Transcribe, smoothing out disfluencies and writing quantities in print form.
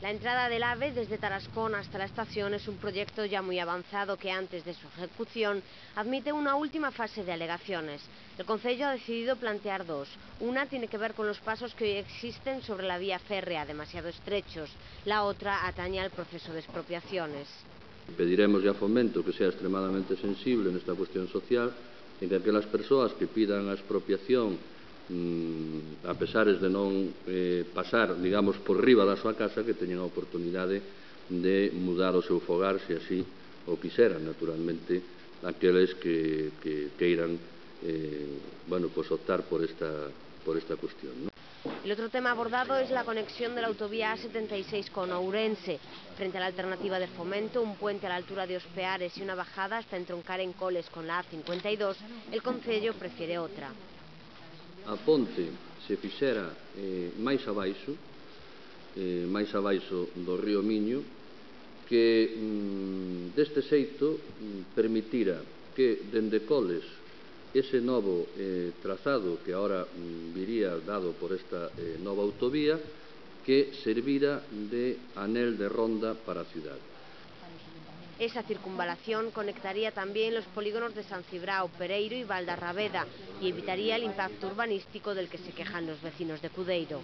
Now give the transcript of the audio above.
La entrada del AVE desde Tarascón hasta la estación es un proyecto ya muy avanzado que antes de su ejecución admite una última fase de alegaciones. El Concello ha decidido plantear dos. Una tiene que ver con los pasos que hoy existen sobre la vía férrea, demasiado estrechos. La otra atañe al proceso de expropiaciones. Pediremos a Fomento que sea extremadamente sensible nesta cuestión social en que aquelas persoas que pidan a expropiación a pesares de non pasar, digamos, por riba da súa casa, que teñen a oportunidade de mudar o seu fogar, se así o quixeran, naturalmente, aqueles que queiran optar por esta cuestión, ¿no? El otro tema abordado es la conexión de la autovía A76 con Ourense. Frente a la alternativa de Fomento, un puente a la altura de Ospeares y una bajada hasta entroncar en Coles con la A52, el Concello prefiere otra. A ponte se fixera máis abaixo do río Miño, que deste xeito permitira que dende Coles ese novo trazado que ahora viría dado por esta nova autovía, que servira de anel de ronda para a cidade. Esa circunvalación conectaría también los polígonos de San Cibrao, Pereiro y Valdarrabeda y evitaría el impacto urbanístico del que se quejan los vecinos de Cudeiro.